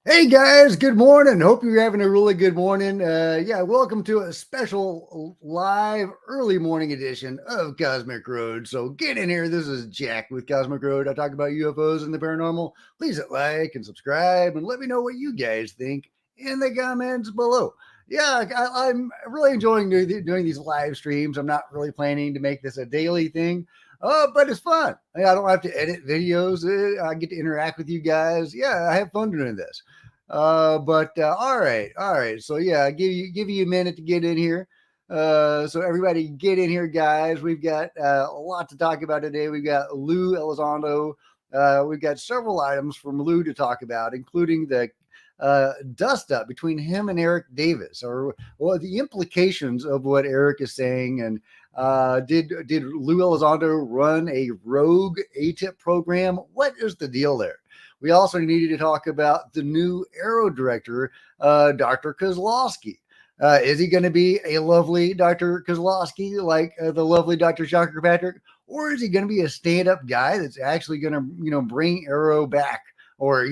Hey guys, good morning. Hope you're having a really good morning. Welcome to a special live early morning edition of Cosmic Road. So get in here. This is Jack with Cosmic Road. I talk about UFOs and the paranormal. Please hit like and subscribe and let me know what you guys think in the comments below. I'm really enjoying doing these live streams. I'm not really planning to make this a daily thing. But it's fun. I don't have to edit videos. I get to interact with you guys. Yeah, I have fun doing this. All right. So yeah, give you a minute to get in here. So everybody get in here, guys. We've got a lot to talk about today. We've got Lou Elizondo. We've got several items from Lou to talk about, including the dust up between him and Eric Davis, or the implications of what Eric is saying. And did Lou Elizondo run a rogue AATIP program? What is the deal there? We also needed to talk about the new AARO director, Dr. Kozlowski. Is he going to be a lovely Dr. Kozlowski like the lovely Dr. Sean Kirkpatrick, or is he going to be a stand-up guy that's actually going to, bring AARO back, or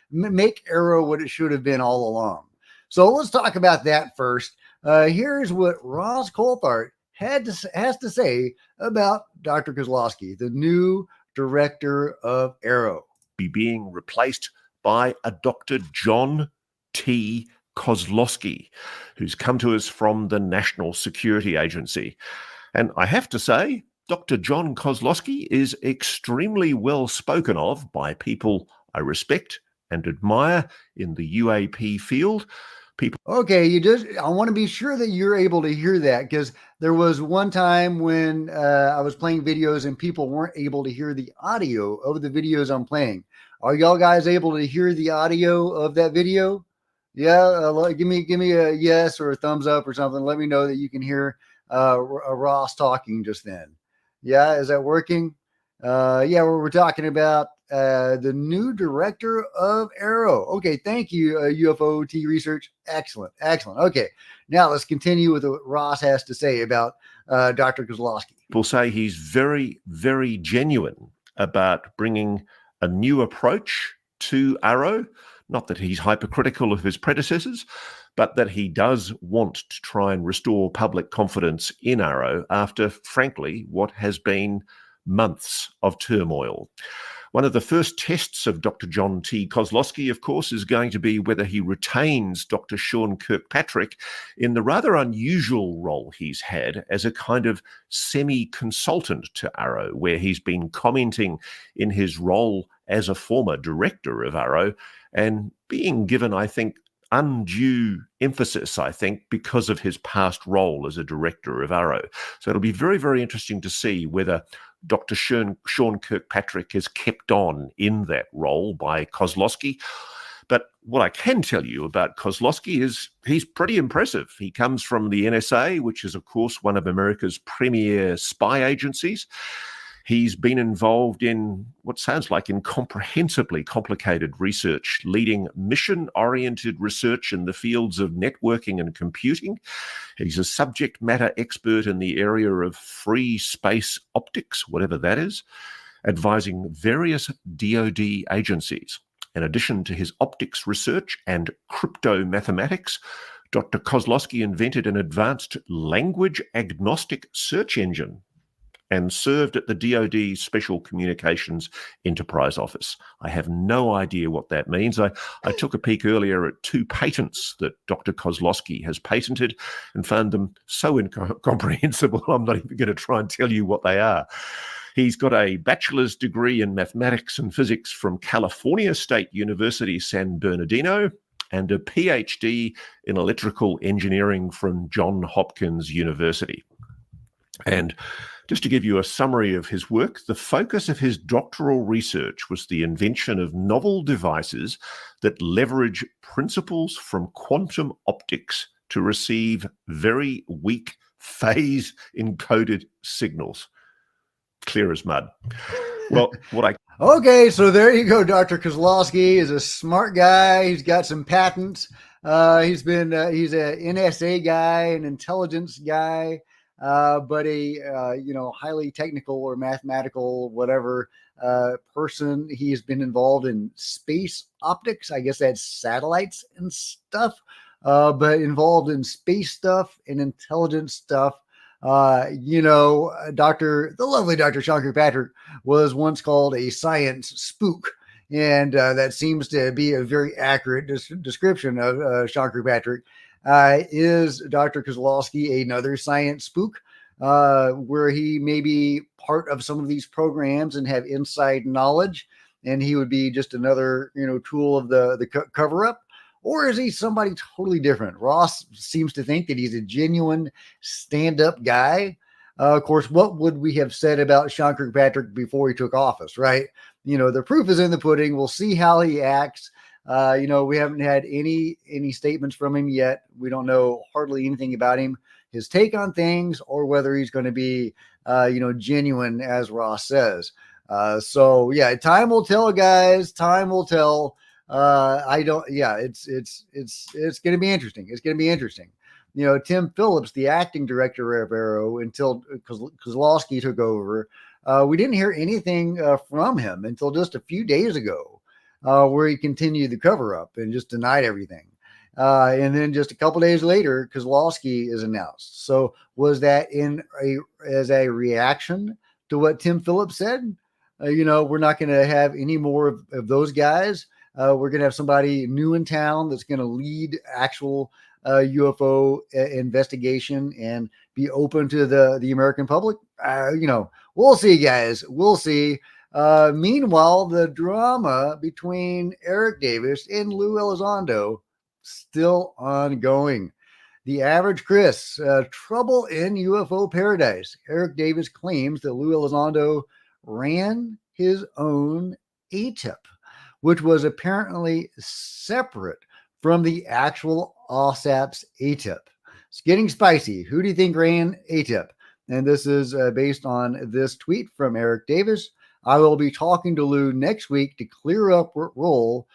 make AARO what it should have been all along? So let's talk about that first. Here's what Ross Coulthart has to say about Dr. Kozlowski, the new director of AARO. Be being replaced by a Dr. John T. Kozlowski, who's come to us from the National Security Agency. And I have to say, Dr. John Kozlowski is extremely well spoken of by people I respect and admire in the UAP field. Okay, I want to be sure that you're able to hear that, because there was one time when I was playing videos and people weren't able to hear the audio of the videos I'm playing. Are y'all guys able to hear the audio of that video? Yeah, give me a yes or a thumbs up or something. Let me know that you can hear Ross talking just then. Yeah, is that working? We're talking about the new director of AARO. Okay, thank you, UFO T Research. Excellent. Okay, now let's continue with what Ross has to say about Dr. Kozlowski. People say he's very, very genuine about bringing a new approach to AARO. Not that he's hypercritical of his predecessors, but that he does want to try and restore public confidence in AARO after, frankly, what has been months of turmoil. One of the first tests of Dr. John T. Kozlowski, of course, is going to be whether he retains Dr. Sean Kirkpatrick in the rather unusual role he's had as a kind of semi-consultant to AARO, where he's been commenting in his role as a former director of AARO and being given, I think, undue emphasis, because of his past role as a director of AARO. So it'll be very, very interesting to see whether Dr. Sean Kirkpatrick is kept on in that role by Kozlowski. But what I can tell you about Kozlowski is he's pretty impressive. He comes from the NSA, which is, of course, one of America's premier spy agencies. He's been involved in what sounds like incomprehensibly complicated research, leading mission-oriented research in the fields of networking and computing. He's a subject matter expert in the area of free space optics, whatever that is, advising various DoD agencies. In addition to his optics research and crypto mathematics, Dr. Kozlowski invented an advanced language-agnostic search engine and served at the DoD Special Communications Enterprise Office. I have no idea what that means. I took a peek earlier at 2 patents that Dr. Kozlowski has patented and found them so incomprehensible, I'm not even going to try and tell you what they are. He's got a bachelor's degree in mathematics and physics from California State University, San Bernardino, and a PhD in electrical engineering from Johns Hopkins University. And just to give you a summary of his work, the focus of his doctoral research was the invention of novel devices that leverage principles from quantum optics to receive very weak phase-encoded signals. Clear as mud. Well, Okay, so there you go. Dr. Kozlowski is a smart guy. He's got some patents. He's an NSA guy, an intelligence guy. But a highly technical or mathematical, whatever, person. He's been involved in space optics. I guess that's satellites and stuff, but involved in space stuff and intelligence stuff. The lovely Dr. Sean Kirkpatrick was once called a science spook. And that seems to be a very accurate description of Sean Kirkpatrick. Is Dr. Kozlowski another science spook, where he may be part of some of these programs and have inside knowledge, and he would be just another, tool of the cover up? Or is he somebody totally different? Ross seems to think that he's a genuine stand-up guy. Of course, what would we have said about Sean Kirkpatrick before he took office, right? The proof is in the pudding. We'll see how he acts. We haven't had any statements from him yet. We don't know hardly anything about him, his take on things, or whether he's going to be, genuine, as Ross says. So yeah, time will tell, guys. Time will tell. It's going to be interesting. It's going to be interesting. Tim Phillips, the acting director of AARO, until Kozlowski took over, we didn't hear anything from him until just a few days ago, where he continued the cover up and just denied everything. And then just a couple days later, Kozlowski is announced. So was that as a reaction to what Tim Phillips said? We're not going to have any more of those guys. We're going to have somebody new in town that's going to lead actual UFO investigation and be open to the American public. We'll see, guys. We'll see. Meanwhile, the drama between Eric Davis and Lou Elizondo still ongoing. The Average Chris, trouble in UFO paradise. Eric Davis claims that Lou Elizondo ran his own AATIP, which was apparently separate from the actual OSAP's AATIP. It's getting spicy. Who do you think ran AATIP? And this is based on this tweet from Eric Davis. I will be talking to Lou next week to clear up what role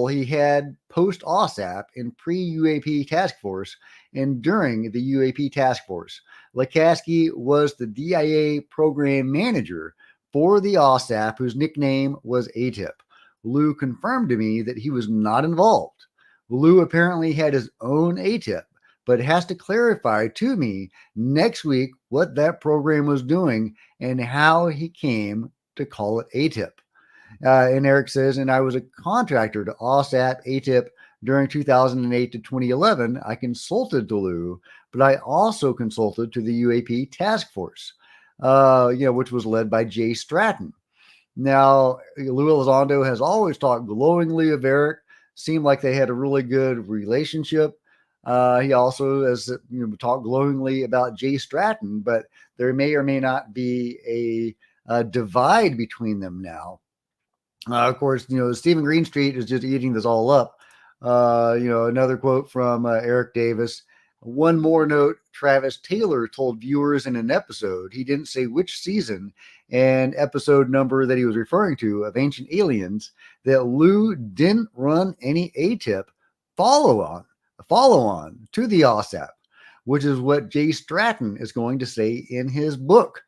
he had post OSAP in pre-UAP task force and during the UAP task force. Lukaski was the DIA program manager for the OSAP, whose nickname was AATIP. Lou confirmed to me that he was not involved. Lou apparently had his own AATIP, but has to clarify to me next week what that program was doing and how he came to call it AATIP. And Eric says, and I was a contractor to OSAP AATIP during 2008 to 2011. I consulted to Lou, but I also consulted to the UAP task force, which was led by Jay Stratton. Now, Lou Elizondo has always talked glowingly of Eric, seemed like they had a really good relationship. He also has talked glowingly about Jay Stratton, but there may or may not be a divide between them now. Of course, Stephen Greenstreet is just eating this all up. Another quote from Eric Davis. One more note, Travis Taylor told viewers in an episode, he didn't say which season and episode number that he was referring to of Ancient Aliens, that Lou didn't run any AATIP follow on to the OSAP, which is what Jay Stratton is going to say in his book.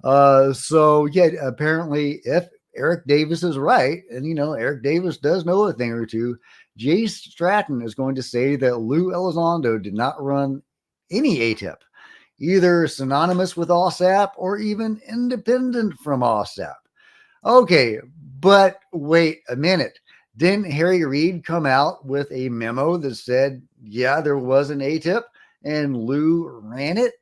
Apparently, if Eric Davis is right, and Eric Davis does know a thing or two, Jay Stratton is going to say that Lou Elizondo did not run any AATIP, either synonymous with OSAP or even independent from OSAP. Okay, but wait a minute. Didn't Harry Reid come out with a memo that said, yeah, there was an AATIP and Lou ran it?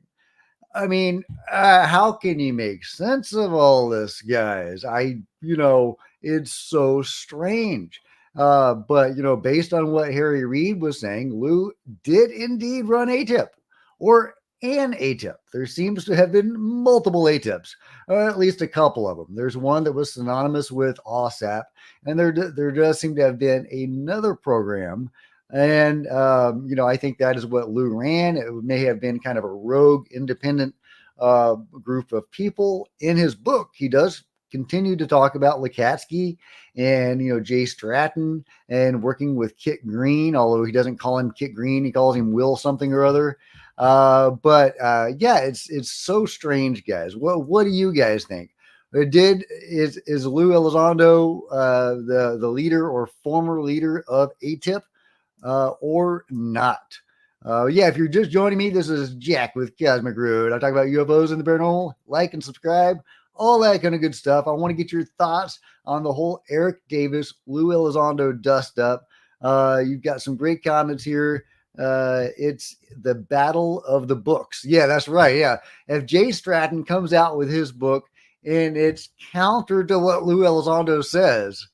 I mean, how can you make sense of all this, guys? It's so strange. But based on what Harry Reid was saying, Lou did indeed run AATIP or an AATIP. There seems to have been multiple AATIPs, or at least a couple of them. There's one that was synonymous with OSAP, and there does seem to have been another program. And, I think that is what Lou ran. It may have been kind of a rogue, independent group of people. In his book, he does continue to talk about Lukatsky and, Jay Stratton and working with Kit Green, although he doesn't call him Kit Green. He calls him Will something or other. It's so strange, guys. What do you guys think? Is Lou Elizondo the leader or former leader of AATIP or not? Yeah, if you're just joining me, this is Jack with Cosmic Road. I talk about UFOs and the paranormal. Like and subscribe, all that kind of good stuff. I want to get your thoughts on the whole Eric Davis, Lou Elizondo dust up. You've got some great comments here. It's the battle of the books. Yeah, that's right. Yeah. If Jay Stratton comes out with his book and it's counter to what Lou Elizondo says,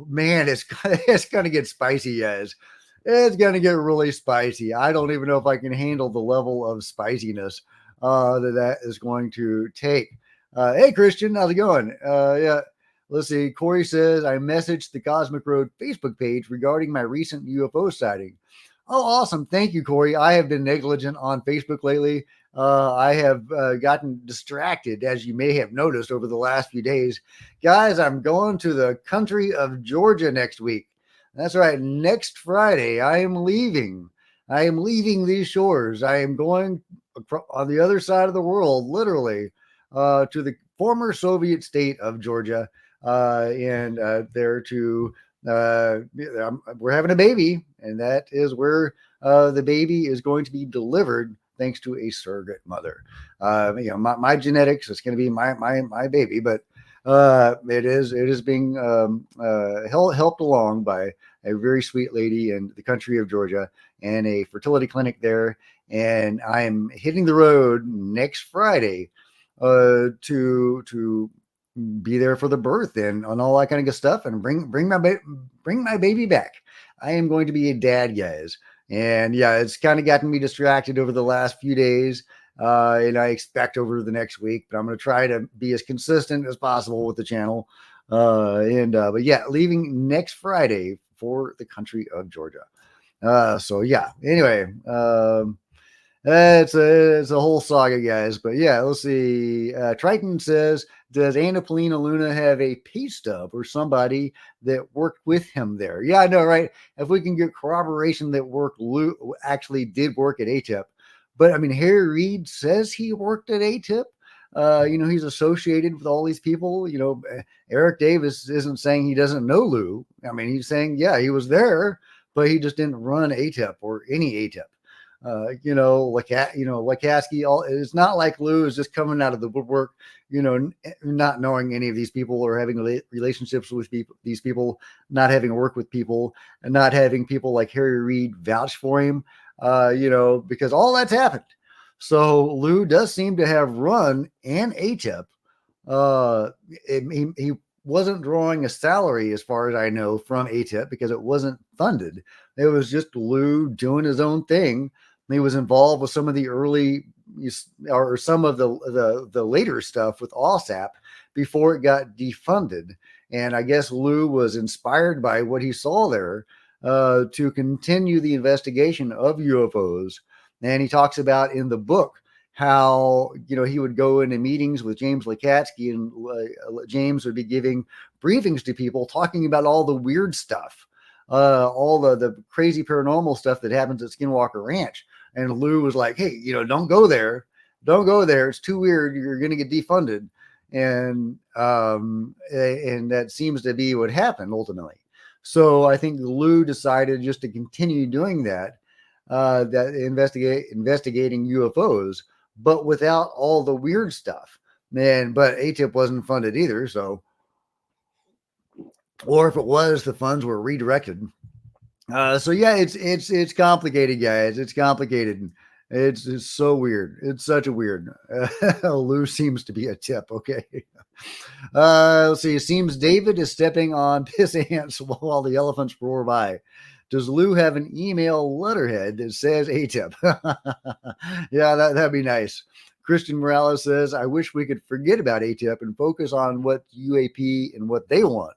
man, it's going to get spicy, guys. It's going to get really spicy. I don't even know if I can handle the level of spiciness that is going to take. Hey, Christian, how's it going? Yeah, let's see. Corey says, I messaged the Cosmic Road Facebook page regarding my recent UFO sighting. Oh, awesome. Thank you, Corey. I have been negligent on Facebook lately. I have gotten distracted, as you may have noticed over the last few days. Guys, I'm going to the country of Georgia next week. That's right. Next Friday, I am leaving. I am leaving these shores. I am going on the other side of the world, literally, to the former Soviet state of Georgia, and there to we're having a baby, and that is where the baby is going to be delivered, thanks to a surrogate mother. My genetics is going to be my baby, but it is being helped along by a very sweet lady in the country of Georgia and a fertility clinic there. And I am hitting the road next Friday to be there for the birth and all that kind of good stuff, and bring my baby back. I am going to be a dad, guys. And yeah, it's kind of gotten me distracted over the last few days. And I expect over the next week, but I'm going to try to be as consistent as possible with the channel. But yeah, leaving next Friday for the country of Georgia. So yeah, anyway, it's a whole saga, guys. But yeah, let's see. Triton says, does Anna Polina Luna have a pay stub or somebody that worked with him there? Yeah, I know, right? If we can get corroboration that Lou actually did work at AATIP. But I mean, Harry Reid says he worked at AATIP. He's associated with all these people. Eric Davis isn't saying he doesn't know Lou. I mean, he's saying, yeah, he was there, but he just didn't run AATIP or any AATIP. Lakatsky, it's not like Lou is just coming out of the woodwork, not knowing any of these people or having relationships with these people, not having worked with people, and not having people like Harry Reid vouch for him, because all that's happened. So Lou does seem to have run an AATIP. He wasn't drawing a salary, as far as I know, from AATIP because it wasn't funded. It was just Lou doing his own thing. He was involved with some of the early or some of the later stuff with OSAP before it got defunded. And I guess Lou was inspired by what he saw there to continue the investigation of UFOs. And he talks about in the book how, he would go into meetings with James Lakatsky, and James would be giving briefings to people talking about all the weird stuff, all the crazy paranormal stuff that happens at Skinwalker Ranch. And Lou was like, hey, don't go there. Don't go there. It's too weird. You're going to get defunded. And that seems to be what happened ultimately. So I think Lou decided just to continue doing that, investigating UFOs, but without all the weird stuff. But AATIP wasn't funded either. So, or if it was, the funds were redirected. So yeah, it's complicated, guys. It's complicated. It's so weird. It's such a weird. Lou seems to be a tip. Okay. Let's see. It seems David is stepping on piss ants while the elephants roar by. Does Lou have an email letterhead that says AATIP? Yeah, that'd be nice. Christian Morales says, I wish we could forget about AATIP and focus on what UAP and what they want.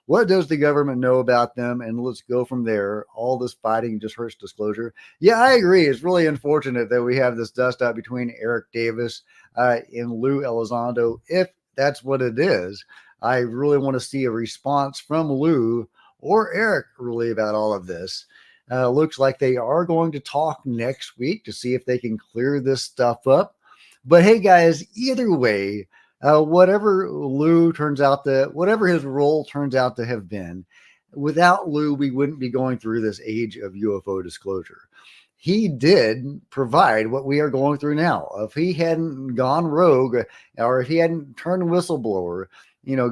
What does the government know about them? And let's go from there. All this fighting just hurts disclosure. Yeah, I agree. It's really unfortunate that we have this dust up between Eric Davis and Lou Elizondo. If that's what it is, I really want to see a response from Lou or Eric really about all of this. Looks like they are going to talk next week to see if they can clear this stuff up. But hey, guys, either way, whatever whatever his role turns out to have been, without Lou, we wouldn't be going through this age of UFO disclosure. He did provide what we are going through now. If he hadn't gone rogue, or if he hadn't turned whistleblower,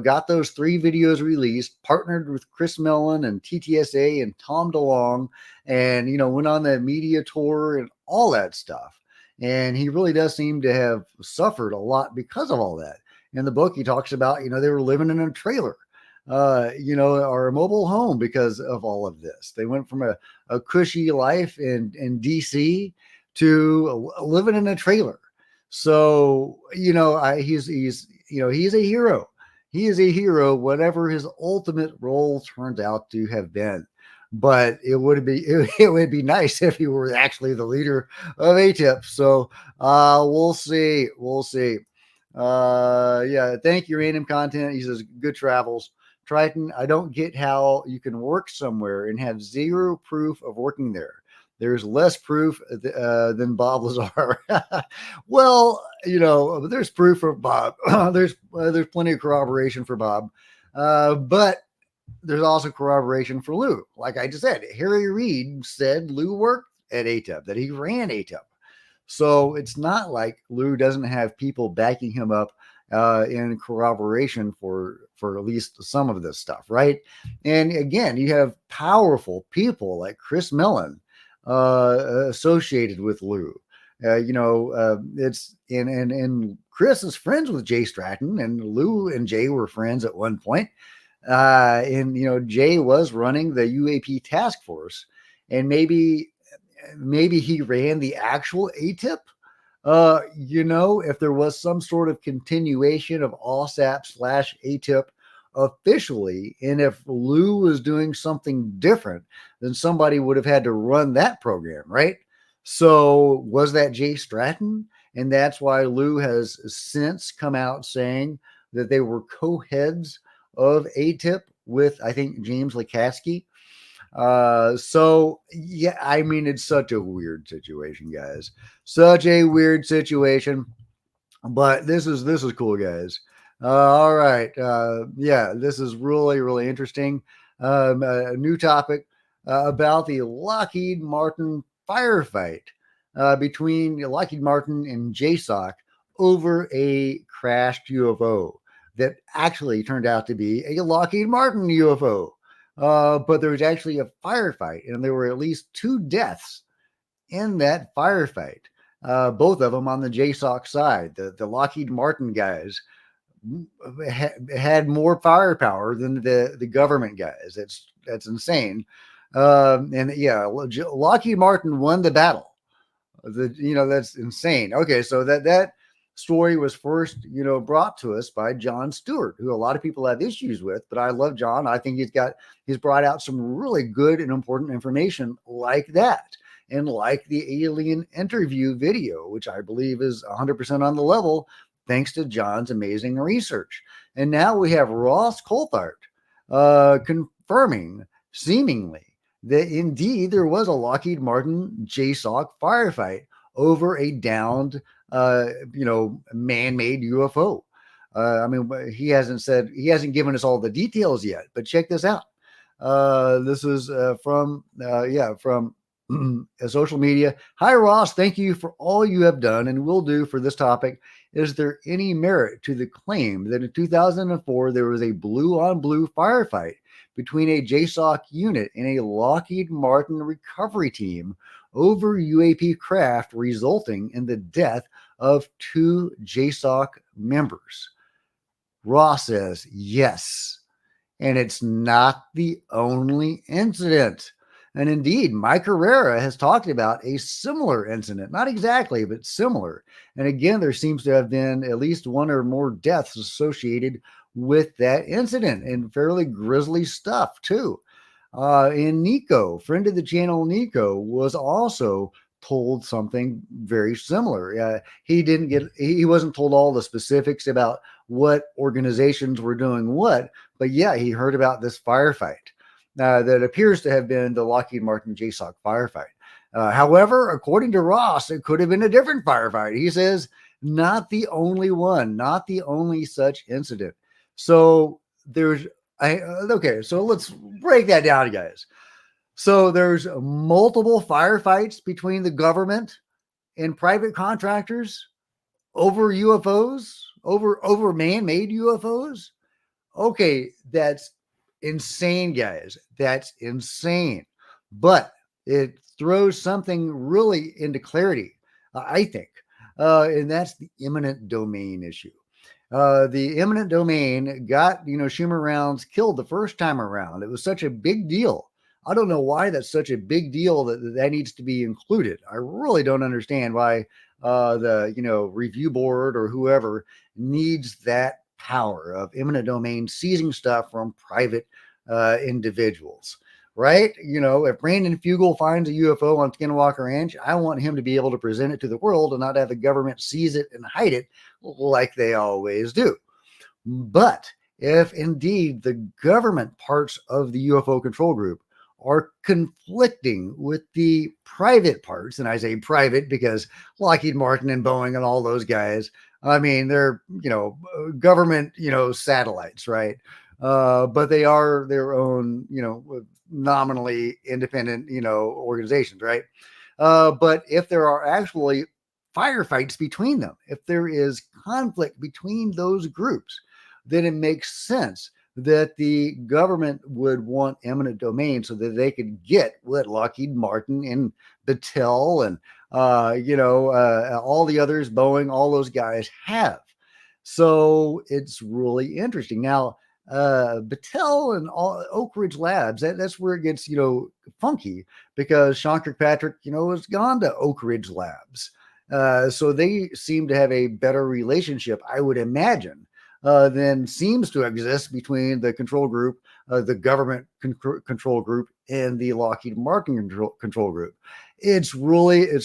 got those 3 videos released, partnered with Chris Mellon and TTSA and Tom DeLonge, and, went on the media tour and all that stuff. And he really does seem to have suffered a lot because of all that. In the book, he talks about, they were living in a trailer, or a mobile home because of all of this. They went from a cushy life in DC to living in a trailer. So, he's a hero. He is a hero, whatever his ultimate role turns out to have been. But it would be nice if he were actually the leader of AATIP. So we'll see. Yeah, thank you, Random Content. He says, good travels. Triton, I don't get how you can work somewhere and have zero proof of working there. There's less proof than Bob Lazar. Well, there's proof for Bob. There's plenty of corroboration for Bob. But there's also corroboration for Lou. Like I just said, Harry Reid said Lou worked at AATIP, that he ran AATIP. So it's not like Lou doesn't have people backing him up in corroboration for at least some of this stuff, right? And again, you have powerful people like Chris Mellon associated with Lou. It's and Chris is friends with Jay Stratton, and Lou and Jay were friends at one point. And Jay was running the UAP task force, and maybe he ran the actual AATIP. If there was some sort of continuation of OSAP/AATIP officially, and if Lou was doing something different, then somebody would have had to run that program, right? So was that Jay Stratton? And that's why Lou has since come out saying that they were co-heads of AATIP with, I think, James Lukatsky. So yeah, I mean, it's such a weird situation, guys. Such a weird situation. But this is cool, guys. All right. Yeah, this is really, really interesting. A new topic about the Lockheed Martin firefight between Lockheed Martin and JSOC over a crashed UFO that actually turned out to be a Lockheed Martin UFO. But there was actually a firefight, and there were at least 2 deaths in that firefight. Both of them on the JSOC side. The Lockheed Martin guys had more firepower than the government guys. That's insane. And yeah, Lockheed Martin won the battle. That's insane. Okay, so that story was first, brought to us by John Stewart, who a lot of people have issues with, but I love John. I think he's brought out some really good and important information like that. And like the alien interview video, which I believe is 100% on the level, thanks to John's amazing research. And now we have Ross Coulthard confirming, seemingly, that indeed there was a Lockheed Martin JSOC firefight over a downed, man-made UFO. I mean, he hasn't given us all the details yet, but check this out. This is from social media. Hi, Ross. Thank you for all you have done and will do for this topic. Is there any merit to the claim that in 2004 there was a blue-on-blue firefight between a JSOC unit and a Lockheed Martin recovery team over UAP craft, resulting in the death of 2 JSOC members? Ross says yes, and it's not the only incident. And indeed, Mike Herrera has talked about a similar incident, not exactly, but similar. And again, there seems to have been at least 1 or more deaths associated with that incident, and fairly grisly stuff too. And Nico, friend of the channel, Nico, was also told something very similar. He wasn't told all the specifics about what organizations were doing what, but yeah, he heard about this firefight that appears to have been the Lockheed Martin JSOC firefight. However, according to Ross, it could have been a different firefight. He says Not the only one, not the only such incident. So okay, so let's break that down, guys. So there's multiple firefights between the government and private contractors over UFOs, over man-made UFOs. Okay, that's insane, guys. That's insane. But it throws something really into clarity, I think, and that's the eminent domain issue. The eminent domain got, Schumer rounds killed the first time around. It was such a big deal. I don't know why that's such a big deal that needs to be included. I really don't understand why the review board or whoever needs that power of eminent domain seizing stuff from private individuals. Right? If Brandon Fugel finds a UFO on Skinwalker Ranch, I want him to be able to present it to the world and not have the government seize it and hide it like they always do. But if indeed the government parts of the UFO control group are conflicting with the private parts, and I say private because Lockheed Martin and Boeing and all those guys, I mean, they're, government, satellites, right? But they are their own, nominally independent, organizations, right? But if there are actually firefights between them, if there is conflict between those groups, then it makes sense that the government would want eminent domain so that they could get what Lockheed Martin and Battelle and all the others, Boeing, all those guys have. So it's really interesting. Now, Battelle and all Oak Ridge Labs, that's where it gets, funky because Sean Kirkpatrick, has gone to Oak Ridge Labs. So they seem to have a better relationship, I would imagine, than seems to exist between the control group, the government control group, and the Lockheed Martin control group. It's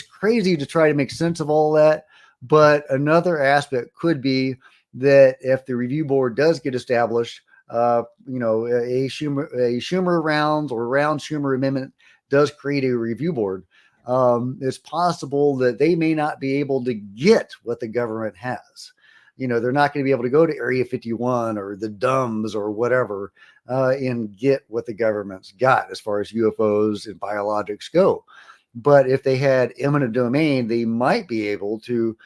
crazy to try to make sense of all that. But another aspect could be that if the review board does get established, a Schumer rounds or round Schumer amendment does create a review board. It's possible that they may not be able to get what the government has. They're not going to be able to go to Area 51 or the DUMBs or whatever and get what the government's got as far as UFOs and biologics go. But if they had eminent domain, they might be able to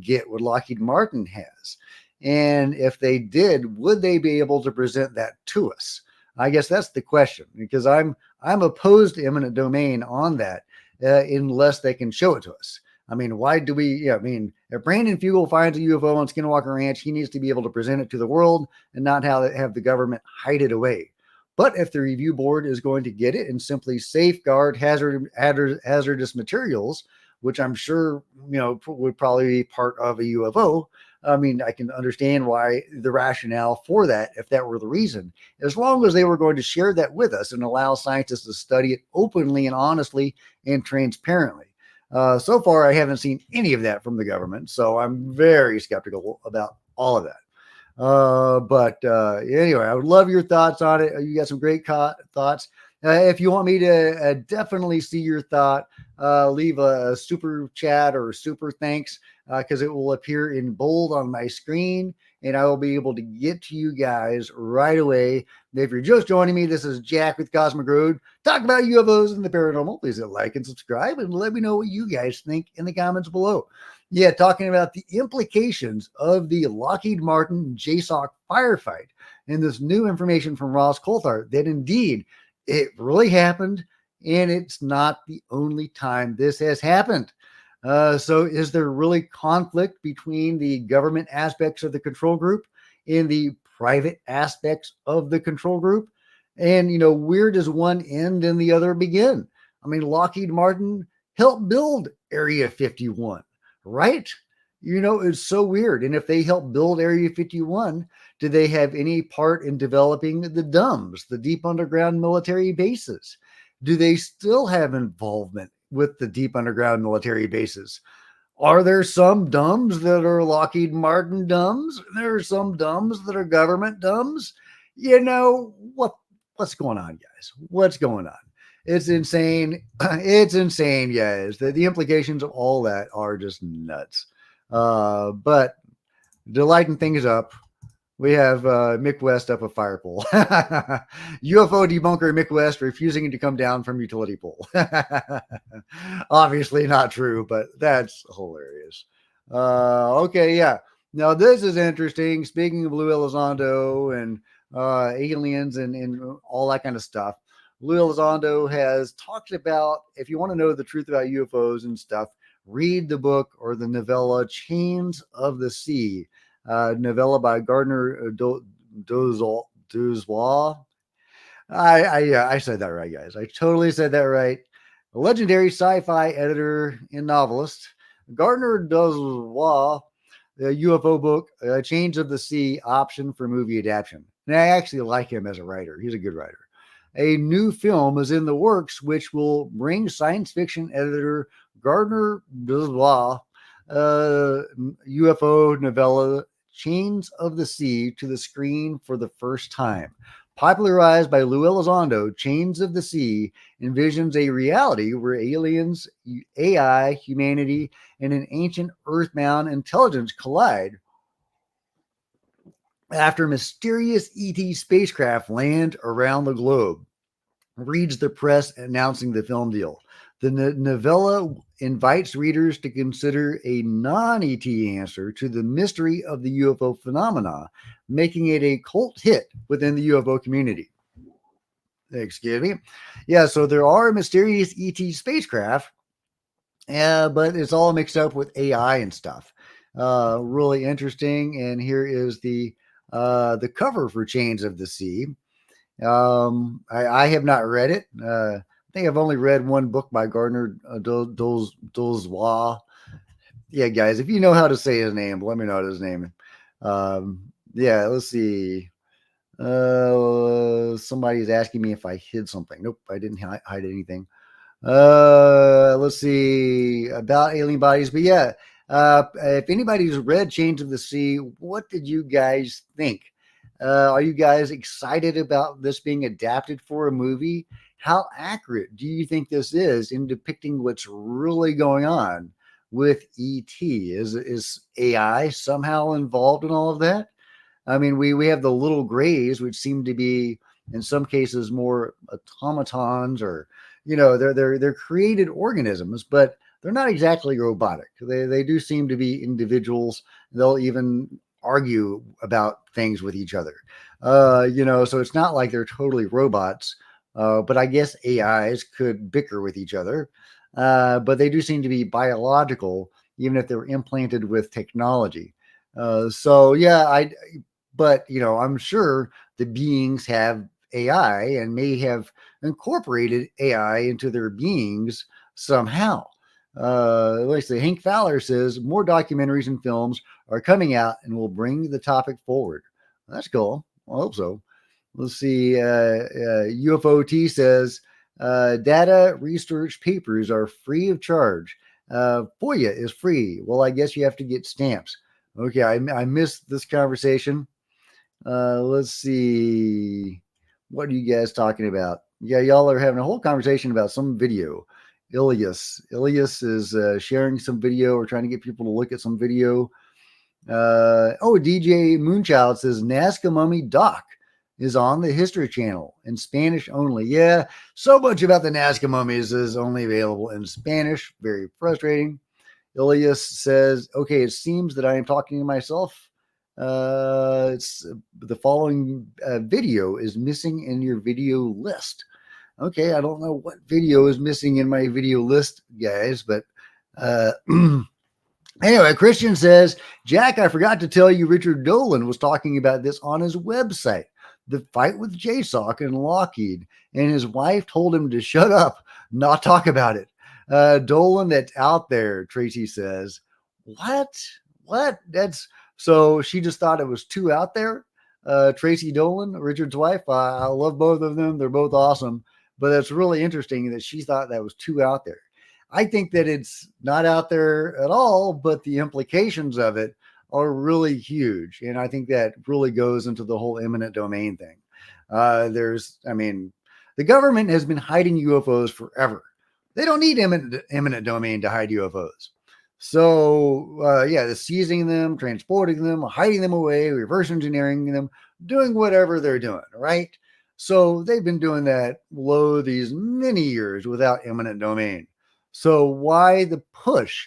get what Lockheed Martin has. And if they did, would they be able to present that to us? I guess that's the question, because I'm opposed to eminent domain on that unless they can show it to us. I mean, why do we? Yeah, I mean, if Brandon Fugel finds a UFO on Skinwalker Ranch, he needs to be able to present it to the world and not have the government hide it away. But if the review board is going to get it and simply safeguard hazardous materials, which I'm sure, would probably be part of a UFO, I mean, I can understand why the rationale for that, if that were the reason, as long as they were going to share that with us and allow scientists to study it openly and honestly and transparently. So far, I haven't seen any of that from the government, so I'm very skeptical about all of that. But anyway, I would love your thoughts on it. You got some great thoughts. If you want me to definitely see your thought, leave a super chat or super thanks because it will appear in bold on my screen and I will be able to get to you guys right away. If you're just joining me, this is Jack with Cosmic Road. Talk about UFOs and the paranormal. Please hit like and subscribe and let me know what you guys think in the comments below. Yeah, talking about the implications of the Lockheed Martin JSOC firefight and this new information from Ross Coulthard that indeed it really happened and it's not the only time this has happened. So is there really conflict between the government aspects of the control group and the private aspects of the control group? And, where does one end and the other begin? I mean, Lockheed Martin helped build Area 51, right? It's so weird. And if they helped build Area 51, did they have any part in developing the DUMBs, the deep underground military bases? Do they still have involvement with the deep underground military bases? Are there some DUMBs that are Lockheed Martin DUMBs? There are some DUMBs that are government DUMBs. What's going on, guys? What's going on? It's insane. It's insane, guys. The implications of all that are just nuts. But to lighten things up, we have Mick West up a fire pole. UFO debunker Mick West refusing to come down from utility pole. Obviously not true, but that's hilarious. Okay, yeah. Now this is interesting. Speaking of Lou Elizondo and aliens and all that kind of stuff, Lou Elizondo has talked about, if you want to know the truth about UFOs and stuff, read the book or the novella Chains of the Sea, novella by Gardner Dozois. I said that right, guys. I totally said that right. A legendary sci-fi editor and novelist, Gardner Dozois, the UFO book, Chains of the Sea, option for movie adaptation. And I actually like him as a writer. He's a good writer. A new film is in the works, which will bring science fiction editor Gardner Dozois UFO novella Chains of the Sea to the screen for the first time. Popularized by Lou Elizondo, Chains of the Sea envisions a reality where aliens, AI, humanity, and an ancient earthbound intelligence collide after mysterious ET spacecraft land around the globe, reads the press announcing the film deal. The novella invites readers to consider a non-ET answer to the mystery of the UFO phenomena, making it a cult hit within the UFO community. Excuse me. Yeah, so there are mysterious ET spacecraft, but it's all mixed up with AI and stuff. Really interesting. And here is the cover for Chains of the Sea. I have not read it. I think I've only read one book by Gardner Dozois. Yeah, guys, if you know how to say his name, let me know his name. Yeah, let's see. Somebody's asking me if I hid something. Nope, I didn't hide anything. Let's see about alien bodies, but yeah, if anybody's read Chains of the Sea, what did you guys think? Are you guys excited about this being adapted for a movie? How accurate do you think this is in depicting what's really going on with ET? Is AI somehow involved in all of that? I mean, we have the little grays, which seem to be in some cases more automatons, or they're created organisms, but they're not exactly robotic. They do seem to be individuals. They'll even argue about things with each other. So it's not like they're totally robots. But I guess AIs could bicker with each other. But they do seem to be biological, even if they're implanted with technology. But I'm sure the beings have AI and may have incorporated AI into their beings somehow. Like I say, Hank Fowler says more documentaries and films are coming out and will bring the topic forward. That's cool. I hope so. Let's see. UFOT says data research papers are free of charge. FOIA is free. Well, I guess you have to get stamps. Okay, I missed this conversation. Let's see. What are you guys talking about? Yeah, y'all are having a whole conversation about some video. Ilias is sharing some video or trying to get people to look at some video. DJ Moonchild says Nazca Mummy Doc is on the History Channel in Spanish only. Yeah, so much about the Nazca mummies is only available in Spanish. Very frustrating. Ilias says, okay, it seems that I am talking to myself. It's the following video is missing in your video list. Okay, I don't know what video is missing in my video list, guys, but anyway, Christian says, Jack, I forgot to tell you Richard Dolan was talking about this on his website, the fight with JSOC and Lockheed, and his wife told him to shut up, not talk about it. Dolan, that's out there, Tracy says. What? That's so she just thought it was too out there. Tracy Dolan, Richard's wife. I love both of them. They're both awesome. But it's really interesting that she thought that was too out there. I think that it's not out there at all, but the implications of it are really huge. And I think that really goes into the whole eminent domain thing. The government has been hiding UFOs forever. They don't need eminent domain to hide UFOs. So, the seizing them, transporting them, hiding them away, reverse engineering them, doing whatever they're doing, right? So they've been doing that below these many years without eminent domain. So why the push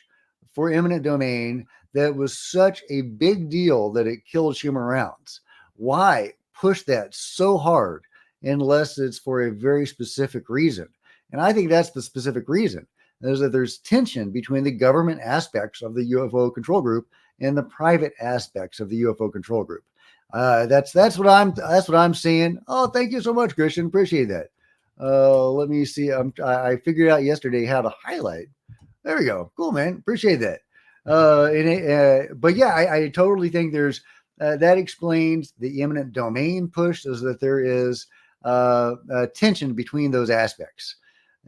for eminent domain that was such a big deal that it killed human rounds? Why push that so hard unless it's for a very specific reason? And I think that's the specific reason is that there's tension between the government aspects of the UFO control group and the private aspects of the UFO control group. That's what I'm seeing. Oh, thank you so much, Christian. Appreciate that. Let me see. I figured out yesterday how to highlight. There we go. Cool, man. Appreciate that. But yeah, I totally think there's that explains the eminent domain push is that there is tension between those aspects.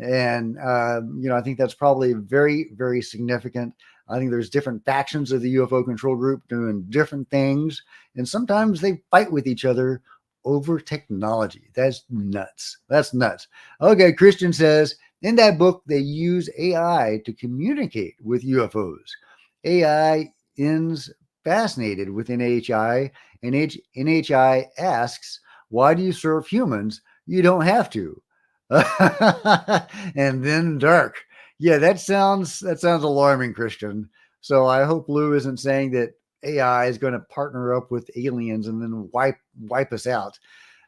And, I think that's probably very, very significant. I think there's different factions of the UFO control group doing different things. And sometimes they fight with each other over technology. That's nuts. That's nuts. Okay. Christian says in that book, they use AI to communicate with UFOs. AI ends fascinated with NHI, and NHI asks, why do you serve humans? You don't have to. And then dark. Yeah, that sounds alarming, Christian. So I hope Lou isn't saying that AI is going to partner up with aliens and then wipe us out.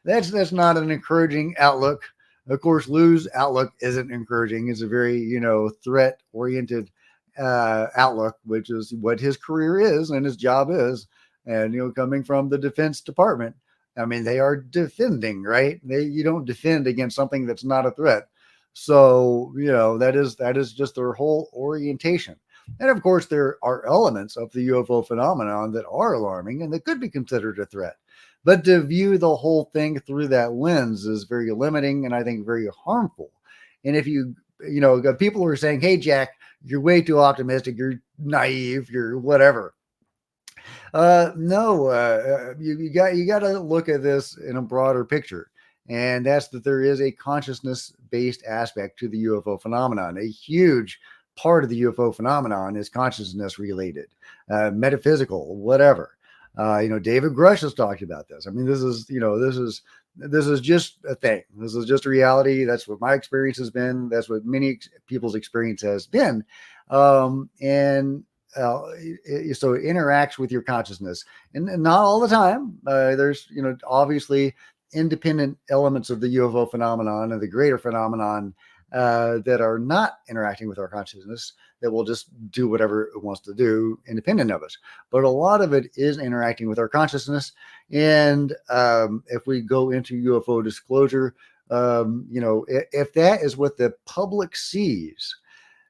That's not an encouraging outlook. Of course, Lou's outlook isn't encouraging. It's a very threat oriented outlook, which is what his career is and his job is. And coming from the Defense Department, I mean, they are defending, right? You don't defend against something that's not a threat. So, that is just their whole orientation. And of course, there are elements of the UFO phenomenon that are alarming and that could be considered a threat. But to view the whole thing through that lens is very limiting and I think very harmful. And if people are saying, hey, Jack, you're way too optimistic, you're naive, you're whatever. No, you got to look at this in a broader picture, and that's that there is a consciousness-based aspect to the UFO phenomenon. A huge part of the UFO phenomenon is consciousness related, metaphysical, whatever. David Grusch has talked about this. I mean, this is just a thing. This is just a reality. That's what my experience has been. That's what many people's experience has been. And so it interacts with your consciousness and not all the time. There's, obviously independent elements of the UFO phenomenon and the greater phenomenon that are not interacting with our consciousness that will just do whatever it wants to do independent of us. But a lot of it is interacting with our consciousness. And if we go into UFO disclosure, if that is what the public sees,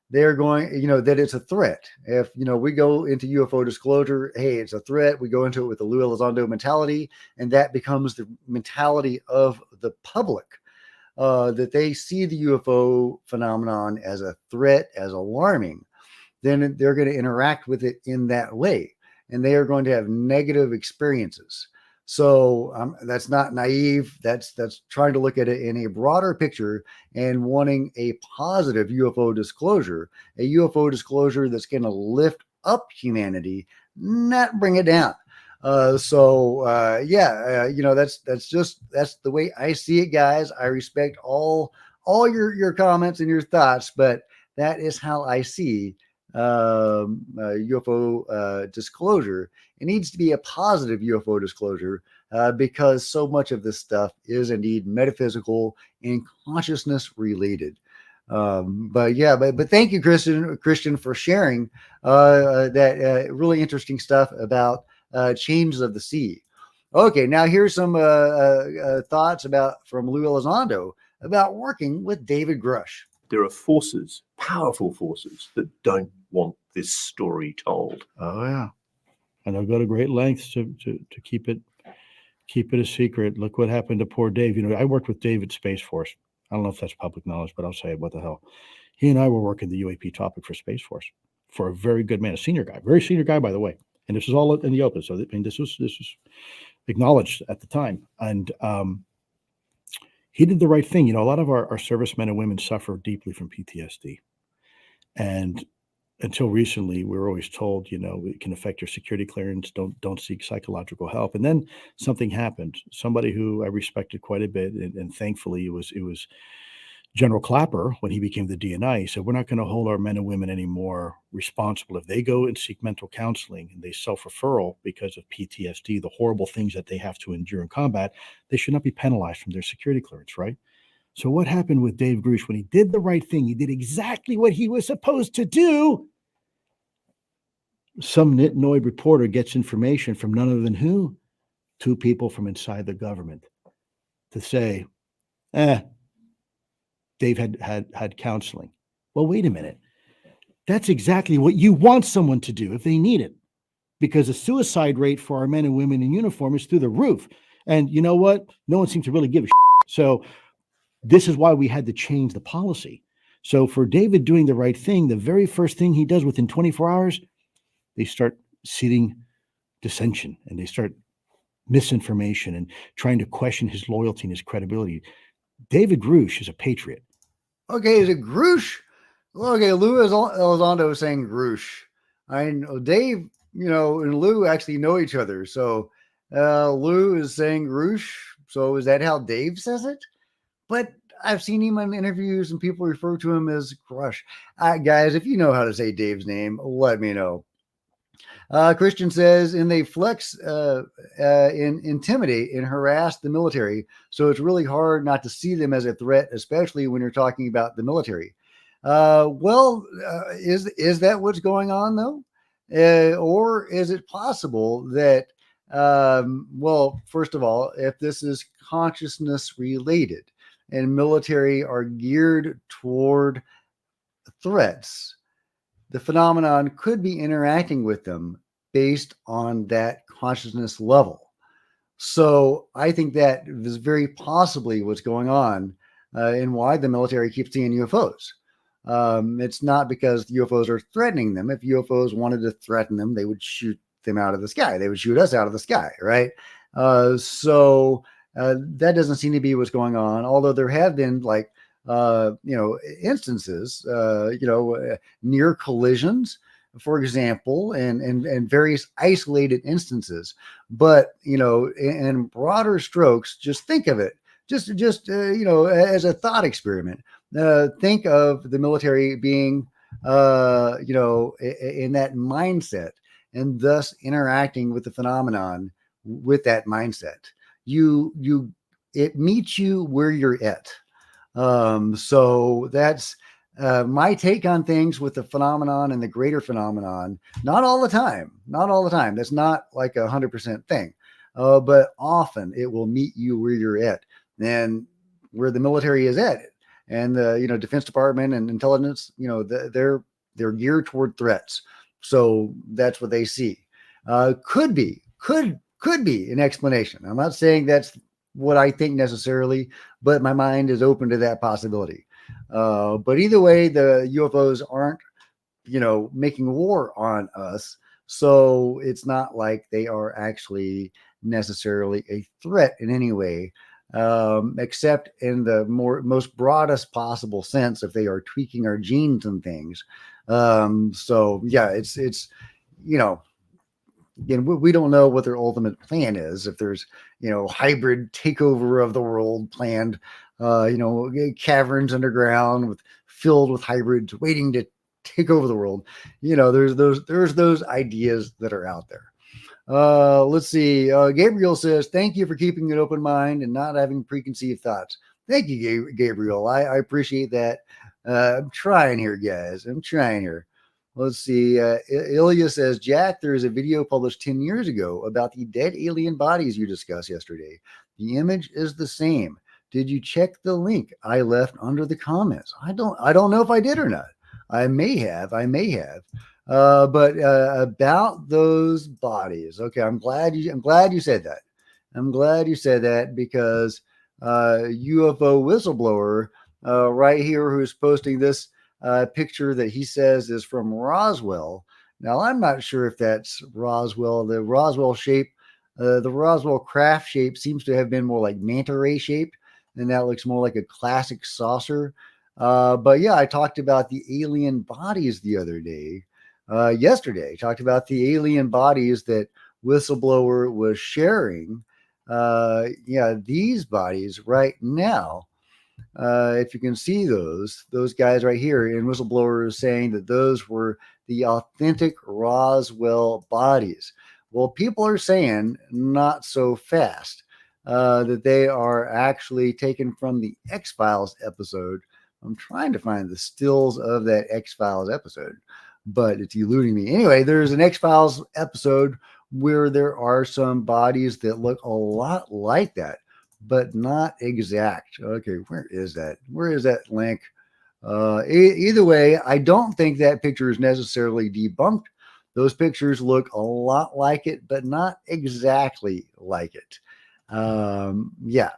they're going, that it's a threat. If, we go into UFO disclosure, hey, it's a threat. We go into it with the Lou Elizondo mentality, and that becomes the mentality of the public, that they see the UFO phenomenon as a threat, as alarming. Then they're going to interact with it in that way, and they are going to have negative experiences. So that's not naive. That's trying to look at it in a broader picture and wanting a positive UFO disclosure, a UFO disclosure that's going to lift up humanity, not bring it down. That's the way I see it, guys. I respect all your comments and your thoughts, but that is how I see UFO disclosure. It needs to be a positive UFO disclosure because so much of this stuff is indeed metaphysical and consciousness related. But thank you, Christian, for sharing that really interesting stuff about changes of the sea. Okay, now here's some thoughts from Lou Elizondo about working with David Grusch. There are forces, powerful forces, that don't want this story told. Oh yeah, and they'll go to great lengths to keep it a secret. Look what happened to poor Dave. I worked with Dave at Space Force. I don't know if that's public knowledge, but I'll say it. What the hell? He and I were working the UAP topic for Space Force for a very good man, a senior guy, very senior guy, by the way. And this was all in the open. So this was acknowledged at the time. And he did the right thing. A lot of our servicemen and women suffer deeply from PTSD. And until recently, we were always told, it can affect your security clearance. Don't seek psychological help. And then something happened. Somebody who I respected quite a bit, and thankfully it was General Clapper, when he became the DNI, said, we're not going to hold our men and women anymore responsible. If they go and seek mental counseling and they self-referral because of PTSD, the horrible things that they have to endure in combat, they should not be penalized from their security clearance, right? So what happened with Dave Grusch when he did the right thing? He did exactly what he was supposed to do. Some nitnoid reporter gets information from none other than who? Two people from inside the government to say, Dave had counseling. Well, wait a minute. That's exactly what you want someone to do if they need it, because the suicide rate for our men and women in uniform is through the roof. And you know what? No one seems to really give a shit. So this is why we had to change the policy. So for David doing the right thing, the very first thing he does within 24 hours, they start seeding dissension and they start misinformation and trying to question his loyalty and his credibility. David Grusch is a patriot. Okay, is it Grusch? Okay, Lou Elizondo is saying Grusch. I know Dave, and Lou actually know each other. So Lou is saying Grusch. So is that how Dave says it? But I've seen him in interviews and people refer to him as Grusch. Guys, if you know how to say Dave's name, let me know. Christian says, and they flex, intimidate, and harass the military. So it's really hard not to see them as a threat, especially when you're talking about the military. Is that what's going on though? Or is it possible that, first of all, if this is consciousness related and military are geared toward threats, the phenomenon could be interacting with them based on that consciousness level. So I think that is very possibly what's going on and why the military keeps seeing UFOs. It's not because UFOs are threatening them. If UFOs wanted to threaten them, they would shoot them out of the sky. They would shoot us out of the sky, right? So that doesn't seem to be what's going on, although there have been instances, near collisions, for example, and various isolated instances. But, in broader strokes, just think of it, just as a thought experiment. Think of the military being, in that mindset and thus interacting with the phenomenon with that mindset. It meets you where you're at. So that's my take on things with the phenomenon and the greater phenomenon. Not all the time. That's not like 100% thing. But often it will meet you where you're at and where the military is at. And the Defense Department and intelligence, they're geared toward threats. So that's what they see. Could be an explanation. I'm not saying that's what I think necessarily, but my mind is open to that possibility. But either way, the UFOs aren't, making war on us. So it's not like they are actually necessarily a threat in any way, except in the most broadest possible sense, if they are tweaking our genes and things. So yeah, it's again, we don't know what their ultimate plan is. If there's, hybrid takeover of the world planned, caverns underground filled with hybrids waiting to take over the world. There's those ideas that are out there. Let's see. Gabriel says, thank you for keeping an open mind and not having preconceived thoughts. Thank you, Gabriel. I appreciate that. I'm trying here, guys. Let's see. Ilya says, Jack, there is a video published 10 years ago about the dead alien bodies you discussed yesterday. The image is the same. Did you check the link I left under the comments? I don't know if I did or not. I may have. But about those bodies. Okay, I'm glad you said that. Because UFO whistleblower right here who's posting this picture that he says is from Roswell. Now, I'm not sure if that's Roswell. The Roswell shape, the Roswell craft shape seems to have been more like manta ray shaped, and that looks more like a classic saucer. But yeah, I talked about the alien bodies the other day. Yesterday, talked about the alien bodies that whistleblower was sharing. Yeah, these bodies right now, if you can see those guys right here, and whistleblower is saying that those were the authentic Roswell bodies. Well, people are saying not so fast, that they are actually taken from the X-Files episode. I'm trying to find the stills of that X-Files episode, but it's eluding me. Anyway, there's an X-Files episode where there are some bodies that look a lot like that, but not exact. Okay, where is that? Where is that link? Either way, I don't think that picture is necessarily debunked. Those pictures look a lot like it, but not exactly like it. Yeah.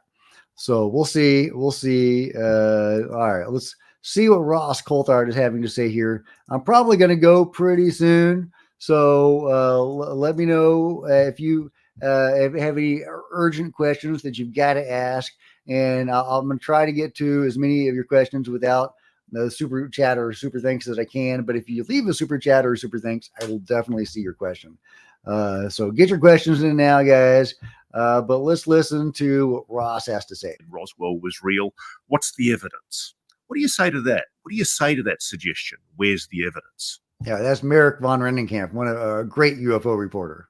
So we'll see. We'll see. All right, let's see what Ross Coulthard is having to say here. I'm probably going to go pretty soon. So let me know if you have any urgent questions that you've got to ask. And I'm going to try to get to as many of your questions without the super chat or super thanks as I can. But if you leave a super chat or super thanks, I will definitely see your question. So get your questions in now, guys. But let's listen to what Ross has to say. Roswell was real. What's the evidence? What do you say to that? What do you say to that suggestion? Where's the evidence? Yeah, that's Merrick von Rendenkamp, a great UFO reporter.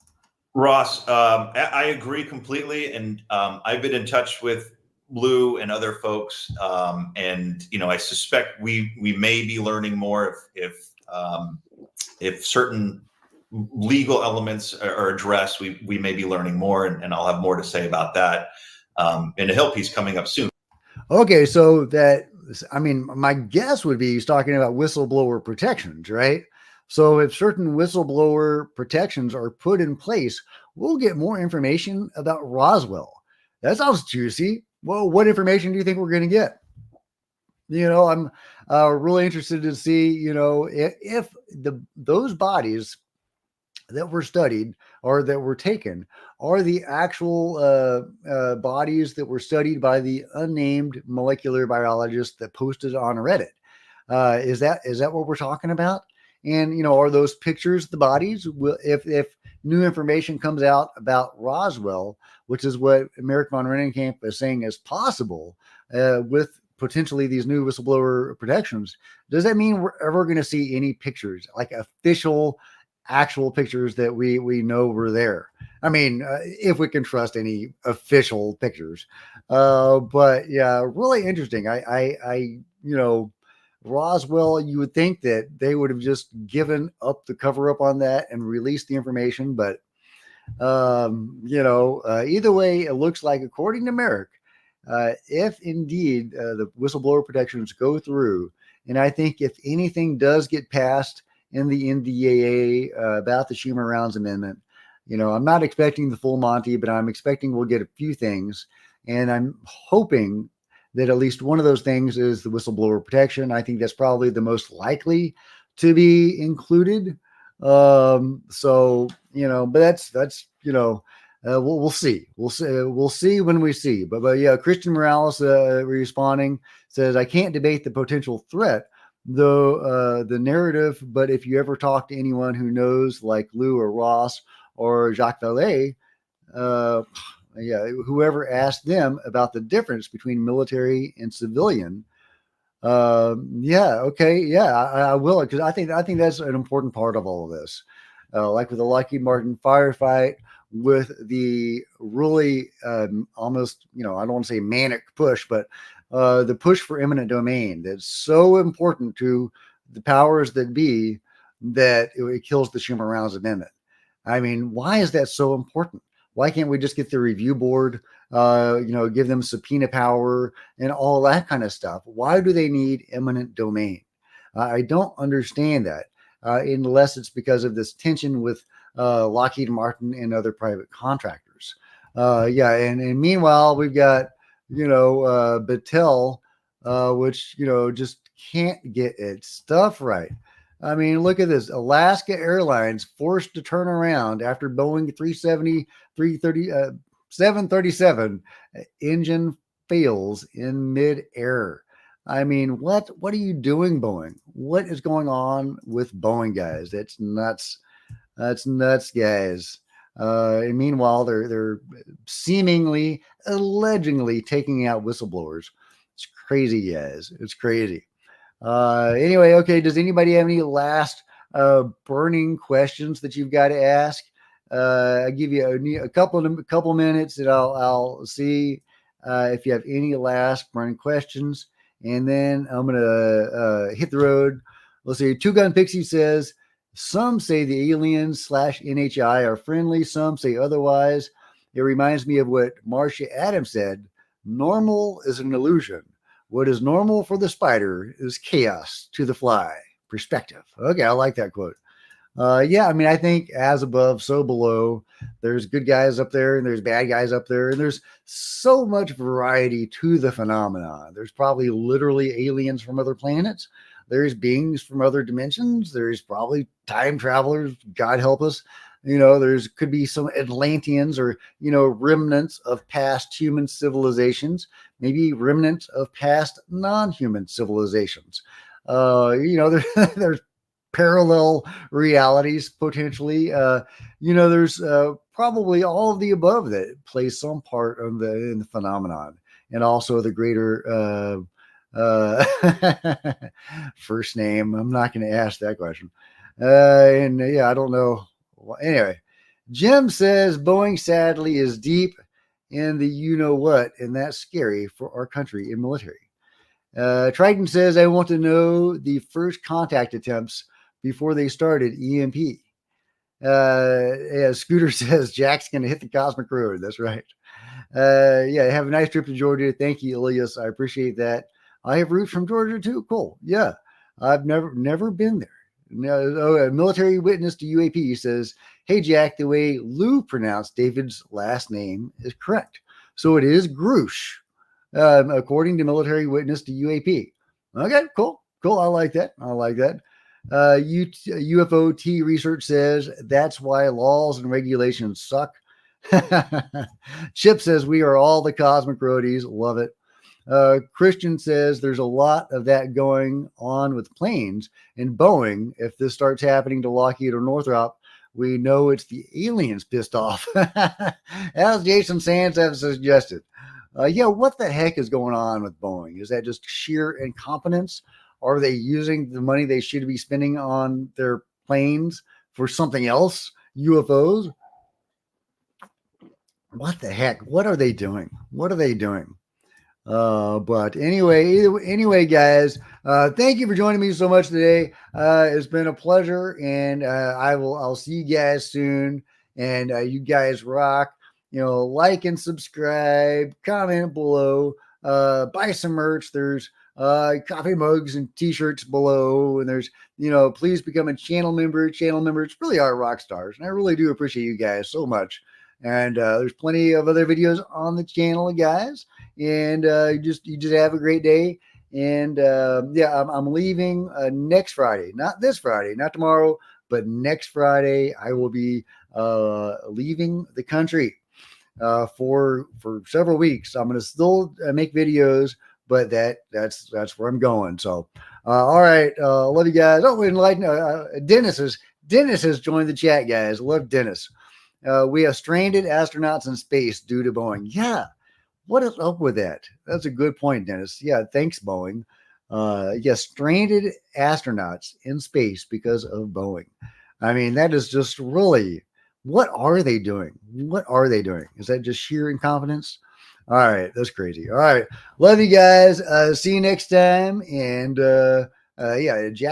Ross, I agree completely. And I've been in touch with Lou and other folks. And, I suspect we may be learning more if certain legal elements are addressed. We may be learning more, and I'll have more to say about that in a Hill piece coming up soon. Okay, so my guess would be he's talking about whistleblower protections, right? So if certain whistleblower protections are put in place, we'll get more information about Roswell. That sounds juicy. Well, what information do you think we're going to get? I'm really interested to see, if those bodies that were studied or that were taken are the actual bodies that were studied by the unnamed molecular biologist that posted on Reddit. Is that what we're talking about? And are those pictures the bodies? If new information comes out about Roswell, which is what Merrick von Rendenkamp is saying is possible with potentially these new whistleblower protections, does that mean we're ever going to see any pictures, like actual pictures that we know were there? I mean, if we can trust any official pictures. But yeah, really interesting. I Roswell, you would think that they would have just given up the cover up on that and released the information. But, either way, it looks like, according to Merrick, if indeed the whistleblower protections go through, and I think if anything does get passed in the NDAA about the Schumer-Rounds Amendment, I'm not expecting the full Monty, but I'm expecting we'll get a few things. And I'm hoping that at least one of those things is the whistleblower protection. I think that's probably the most likely to be included. But we'll see. We'll see when we see. But yeah, Christian Morales responding says, I can't debate the potential threat, though the narrative, but if you ever talk to anyone who knows, like Lou or Ross or Jacques Vallée, whoever asked them about the difference between military and civilian, I will, because I think that's an important part of all of this. Like with the Lockheed Martin firefight, with the really almost, I don't want to say manic push, but the push for eminent domain that's so important to the powers that be that it kills the Schumer-Rounds Amendment. I mean, why is that so important? Why can't we just get the review board, give them subpoena power and all that kind of stuff? Why do they need eminent domain? I don't understand that, unless it's because of this tension with Lockheed Martin and other private contractors. And meanwhile, we've got, Battelle, which, just can't get its stuff right. I mean, look at this. Alaska Airlines forced to turn around after Boeing 737 engine fails in midair. I mean, what are you doing, Boeing? What is going on with Boeing, guys? That's nuts. That's nuts, guys. And meanwhile, they're seemingly, allegedly taking out whistleblowers. It's crazy, guys. It's crazy. Anyway, okay. Does anybody have any last burning questions that you've got to ask? I'll give you a couple minutes, and I'll see if you have any last burning questions, and then I'm gonna hit the road. Let's see. Two Gun Pixie says some say the aliens / NHI are friendly. Some say otherwise. It reminds me of what Marcia Adams said: "Normal is an illusion. What is normal for the spider is chaos to the fly." Perspective. Okay, I like that quote. Yeah, I mean, I think as above, so below. There's good guys up there and there's bad guys up there, and there's so much variety to the phenomenon. There's probably literally aliens from other planets. There's beings from other dimensions. There's probably time travelers. God help us. There's could be some Atlanteans or, remnants of past human civilizations, maybe remnants of past non-human civilizations. There's parallel realities potentially. There's probably all of the above that play some part in the phenomenon, and also the greater first name. I'm not going to ask that question. I don't know. Well, anyway, Jim says Boeing sadly is deep in the what, and that's scary for our country and military. Triton says, I want to know the first contact attempts before they started EMP. Scooter says Jack's going to hit the cosmic road. That's right. Have a nice trip to Georgia. Thank you, Elias. I appreciate that. I have roots from Georgia too. Cool. Yeah, I've never been there. No, a military witness to UAP says, hey, Jack, the way Lou pronounced David's last name is correct. So it is Grusch, according to military witness to UAP. Okay, cool. I like that. UFO T research says that's why laws and regulations suck. Chip says we are all the cosmic roadies. Love it. Christian says there's a lot of that going on with planes and Boeing. If this starts happening to Lockheed or Northrop, we know it's the aliens pissed off. As Jason Sands has suggested. What the heck is going on with Boeing? Is that just sheer incompetence? Are they using the money they should be spending on their planes for something else? UFOs? What the heck? What are they doing? But anyway, guys, thank you for joining me so much today. It's been a pleasure, and I'll see you guys soon. And you guys rock. Like and subscribe, comment below, buy some merch. There's coffee mugs and t-shirts below, and there's please become a channel member. Members really are rock stars, and I really do appreciate you guys so much. And there's plenty of other videos on the channel, guys. And you just have a great day. And I'm leaving next Friday, not this Friday, not tomorrow, but next Friday. I will be leaving the country for several weeks. I'm going to still make videos, but that's where I'm going. So all right, love you guys. Oh, and Dennis has joined the chat, guys. Love Dennis. We have stranded astronauts in space due to Boeing. Yeah. What is up with that? That's a good point, Dennis. Yeah. Thanks, Boeing. Stranded astronauts in space because of Boeing. I mean, that is just really, what are they doing? Is that just sheer incompetence? All right. That's crazy. All right. Love you guys. See you next time. And Jack.